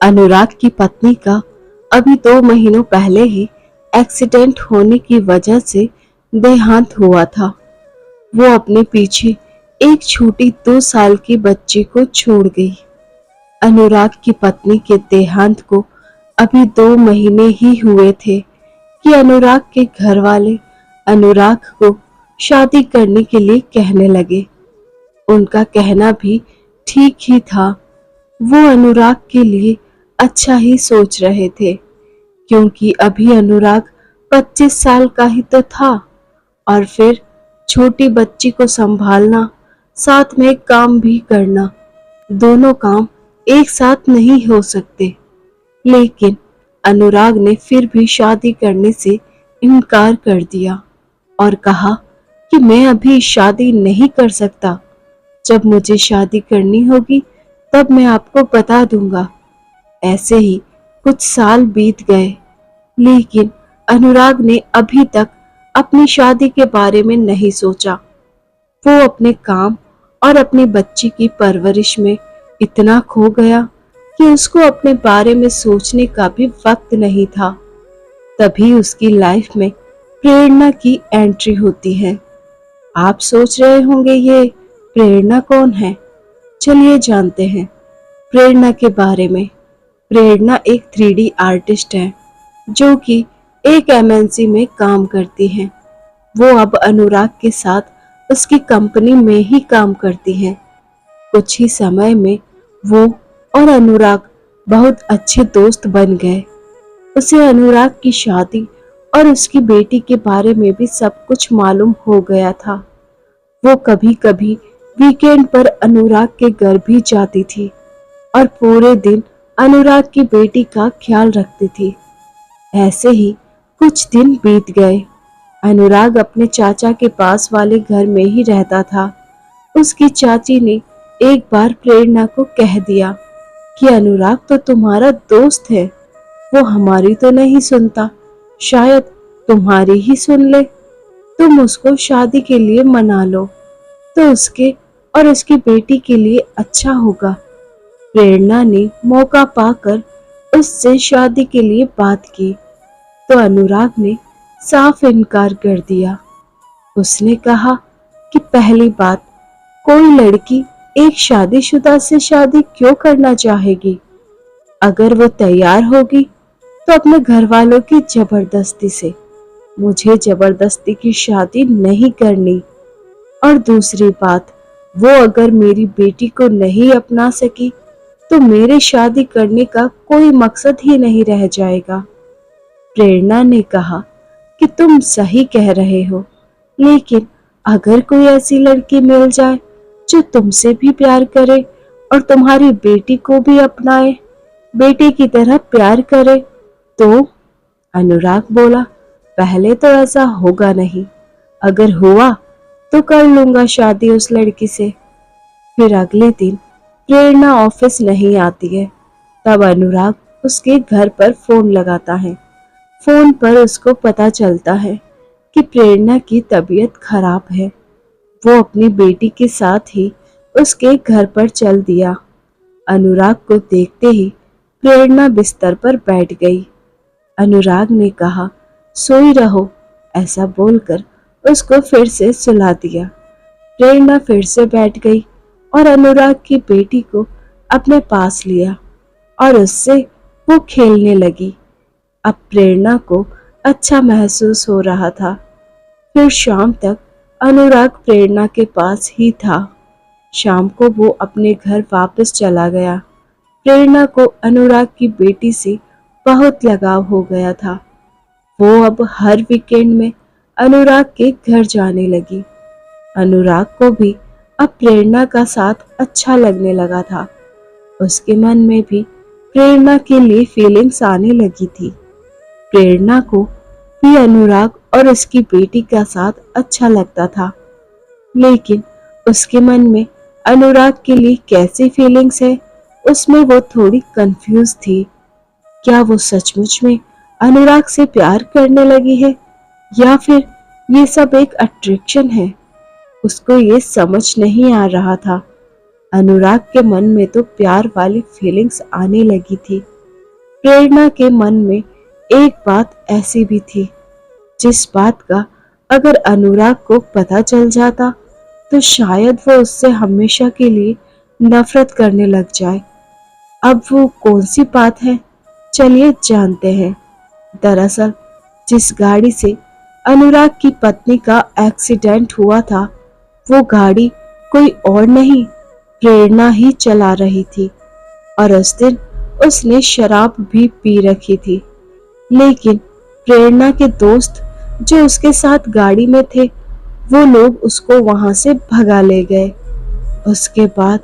अनुराग की पत्नी का अभी 2 महीनों पहले ही एक्सीडेंट होने की वजह से देहांत हुआ था। वो अपने पीछे एक छोटी 2 साल की बच्ची को छोड़ गई। अनुराग की पत्नी के देहांत को अभी 2 महीने ही हुए थे कि अनुराग के घर वाले अनुराग को शादी करने के लिए कहने लगे। उनका कहना भी ठीक ही था। वो अनुराग के लिए अच्छा ही सोच रहे थे, क्योंकि अभी अनुराग 25 साल का ही तो था और फिर छोटी बच्ची को संभालना, साथ में काम भी करना, दोनों काम एक साथ नहीं हो सकते। लेकिन अनुराग ने फिर भी शादी करने से इनकार कर दिया और कहा कि मैं अभी शादी नहीं कर सकता। जब मुझे शादी करनी होगी तब मैं आपको बता दूंगा। ऐसे ही कुछ साल बीत गए, लेकिन अनुराग ने अभी तक अपनी शादी के बारे में नहीं सोचा। वो अपने काम और अपनी बच्ची की परवरिश में इतना खो गया कि उसको अपने बारे में सोचने का भी वक्त नहीं था। तभी उसकी लाइफ में प्रेरणा की एंट्री होती है। आप सोच रहे होंगे ये प्रेरणा कौन है? चलिए जानते हैं प्रेरणा के बारे में। प्रेरणा एक 3D आर्टिस्ट है जो कि एक MNC में काम करती है। वो अब अनुराग के साथ उसकी कंपनी में ही काम करती है। कुछ ही समय में वो और अनुराग बहुत अच्छे दोस्त बन गए। उसे अनुराग की शादी और उसकी बेटी के बारे में भी सब कुछ मालूम हो गया था। वो कभी कभी वीकेंड पर अनुराग के घर भी जाती थी और पूरे दिन अनुराग की बेटी का ख्याल रखती थी। ऐसे ही कुछ दिन बीत गए। अनुराग अपने चाचा के पास वाले घर में ही रहता था। उसकी चाची ने एक बार प्रेरणा को कह दिया कि अनुराग तो तुम्हारा दोस्त है, वो हमारी तो नहीं सुनता, शायद तुम्हारी ही सुन ले। तुम उसको शादी के लिए मना लो तो उसके और उसकी बेटी के लिए अच्छा होगा। प्रेरणा ने मौका पाकर उससे शादी के लिए बात की तो अनुराग ने साफ इनकार कर दिया। उसने कहा कि पहली बात, कोई लड़की एक शादीशुदा से शादी क्यों करना चाहेगी? अगर वो तैयार होगी तो अपने घर वालों की जबरदस्ती से। मुझे जबरदस्ती की शादी नहीं करनी। और दूसरी बात, वो अगर मेरी बेटी को नहीं अपना सकी तो मेरे शादी करने का कोई मकसद ही नहीं रह जाएगा। प्रेरणा ने कहा कि तुम सही कह रहे हो, लेकिन अगर कोई ऐसी लड़की मिल जाए जो तुमसे भी प्यार करे और तुम्हारी बेटी को भी अपनाए, बेटी की तरह प्यार करे तो? अनुराग बोला, पहले तो ऐसा होगा नहीं, अगर हुआ तो कर लूंगा शादी उस लड़की से। फिर अगले दिन प्रेरणा ऑफिस नहीं आती है। तब अनुराग उसके घर पर फोन लगाता है। फोन पर उसको पता चलता है कि प्रेरणा की तबीयत खराब है। वो अपनी बेटी के साथ ही उसके घर पर चल दिया। अनुराग को देखते ही प्रेरणा बिस्तर पर बैठ गई। अनुराग ने कहा, सोई रहो, ऐसा बोलकर उसको फिर से सुला दिया। प्रेरणा फिर से बैठ गई और अनुराग की बेटी को अपने पास लिया और उससे वो खेलने लगी। अब प्रेरणा को अच्छा महसूस हो रहा था। फिर शाम तक अनुराग प्रेरणा के पास ही था। शाम को वो अपने घर वापस चला गया। प्रेरणा को अनुराग की बेटी से बहुत लगाव हो गया था। वो अब हर वीकेंड में अनुराग के घर जाने लगी। अनुराग को भी अब प्रेरणा का साथ अच्छा लगने लगा था। उसके मन में भी प्रेरणा के लिए फीलिंग्स आने लगी थी। प्रेरणा को भी अनुराग और उसकी बेटी का साथ अच्छा लगता था, लेकिन उसके मन में अनुराग के लिए कैसी फीलिंग्स है, उसमें वो थोड़ी कंफ्यूज थी। क्या वो सचमुच में अनुराग से प्यार करने लगी है या फिर ये सब एक अट्रैक्शन है? उसको ये समझ नहीं आ रहा था। अनुराग के मन में तो प्यार वाली फीलिंग्स आने लगी थी। प्रेरणा के मन में एक बात ऐसी भी थी जिस बात का अगर अनुराग को पता चल जाता तो शायद वो उससे हमेशा के लिए नफरत करने लग जाए। अब वो कौन सी बात है, चलिए जानते हैं। दरअसल जिस गाड़ी से अनुराग की पत्नी का एक्सीडेंट हुआ था वो गाड़ी कोई और नहीं, प्रेरणा ही चला रही थी। और उस दिन उसने शराब भी पी रखी थी। लेकिन प्रेरणा के दोस्त जो उसके साथ गाड़ी में थे वो लोग उसको वहां से भगा ले गए। उसके बाद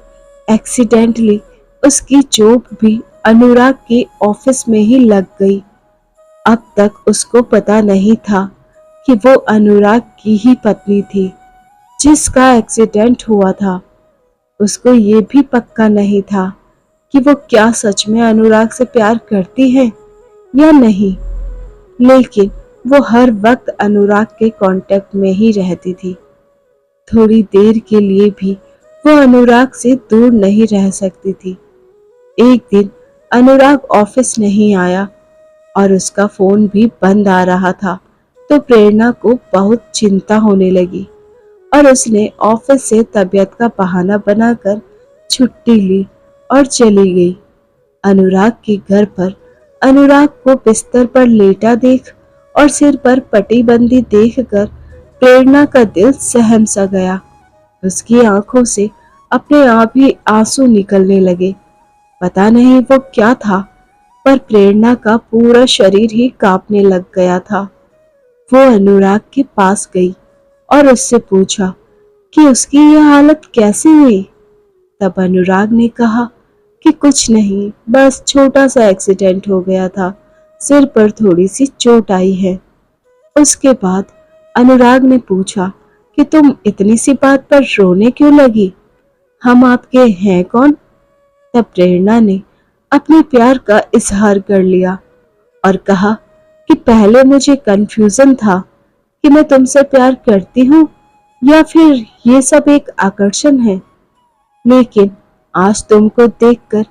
एक्सीडेंटली उसकी जॉब भी अनुराग के ऑफिस में ही लग गई। अब तक उसको पता नहीं था कि वो अनुराग की ही पत्नी थी जिसका एक्सीडेंट हुआ था। उसको ये भी पक्का नहीं था कि वो क्या सच में अनुराग से प्यार करती है या नहीं, लेकिन वो हर वक्त अनुराग के कांटेक्ट में ही रहती थी। थोड़ी देर के लिए भी वो अनुराग से दूर नहीं रह सकती थी। एक दिन अनुराग ऑफिस नहीं आया और उसका फोन भी बंद आ रहा था तो प्रेरणा को बहुत चिंता होने लगी और उसने ऑफिस से तबीयत का बहाना बनाकर छुट्टी ली और चली गई। अनुराग के घर पर अनुराग को बिस्तर पर लेटा देख और सिर पर पट्टी बंदी देखकर प्रेरणा का दिल सहम सा गया। उसकी आंखों से अपने आप ही आंसू निकलने लगे। पता नहीं वो क्या था, पर प्रेरणा का पूरा शरीर ही कांपने लग गया था। वो अनुराग के पास गई और उससे पूछा कि उसकी यह हालत कैसे हुई। तब अनुराग ने कहा कि कुछ नहीं, बस छोटा सा एक्सीडेंट हो गया था, सिर पर थोड़ी सी चोट आई है। उसके बाद अनुराग ने पूछा कि तुम इतनी सी बात पर रोने क्यों लगी, हम आपके हैं कौन। तब प्रेरणा ने अपने प्यार का इजहार कर लिया और कहा कि पहले मुझे कंफ्यूजन था कि मैं तुमसे प्यार करती हूँ या फिर ये सब एक आकर्षण है, लेकिन आज तुमको देखकर,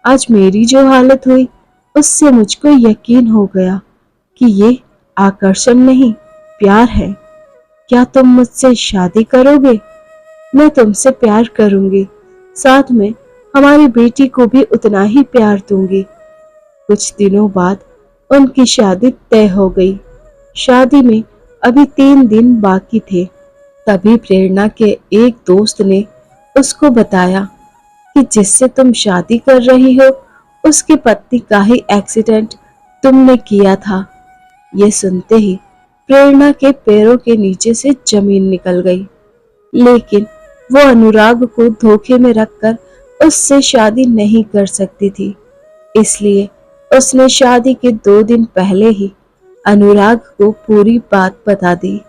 आज मेरी जो हालत हुई उससे मुझको यकीन हो गया कि ये आकर्षण नहीं, प्यार है। क्या तुम मुझसे शादी करोगे? मैं तुमसे प्यार करूंगी, साथ में हमारी बेटी को भी उतना ही प्यार दूंगी। कुछ दिनों बाद उनकी शादी तय हो गई। शादी में अभी 3 दिन बाकी थे। तभी प्रेरणा के एक दोस्त ने उसको बताया कि जिससे तुम शादी कर रही हो उसके पति का ही एक्सीडेंट तुमने किया था। ये सुनते ही प्रेरणा के पैरों के नीचे से जमीन निकल गई, लेकिन वो अनुराग को धोखे में रखकर उससे शादी नहीं कर सकती थी। इसलिए उसने शादी के 2 दिन पहले ही अनुराग को पूरी बात बता दी।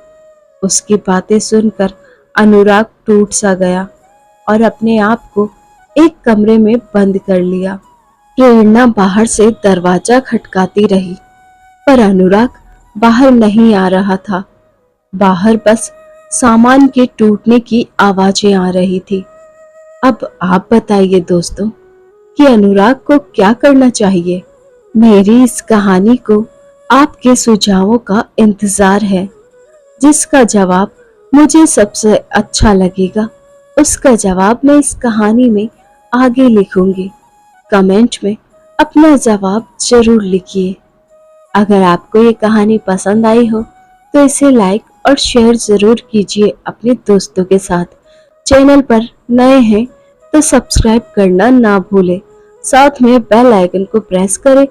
उसकी बातें सुनकर अनुराग टूट सा गया और अपने आप को एक कमरे में बंद कर लिया। प्रेरणा बाहर से दरवाजा खटकाती रही, पर अनुराग बाहर नहीं आ रहा था। बाहर बस सामान के टूटने की आवाजें आ रही थी। अब आप बताइए दोस्तों कि अनुराग को क्या करना चाहिए। मेरी इस कहानी को आपके सुझावों का इंतजार है। जिसका जवाब मुझे सबसे अच्छा लगेगा उसका जवाब मैं इस कहानी में आगे लिखूंगी। कमेंट में अपना जवाब जरूर लिखिए। अगर आपको ये कहानी पसंद आई हो तो इसे लाइक और शेयर जरूर कीजिए अपने दोस्तों के साथ। चैनल पर नए हैं तो सब्सक्राइब करना ना भूलें। साथ में बेल आइकन को प्रेस करें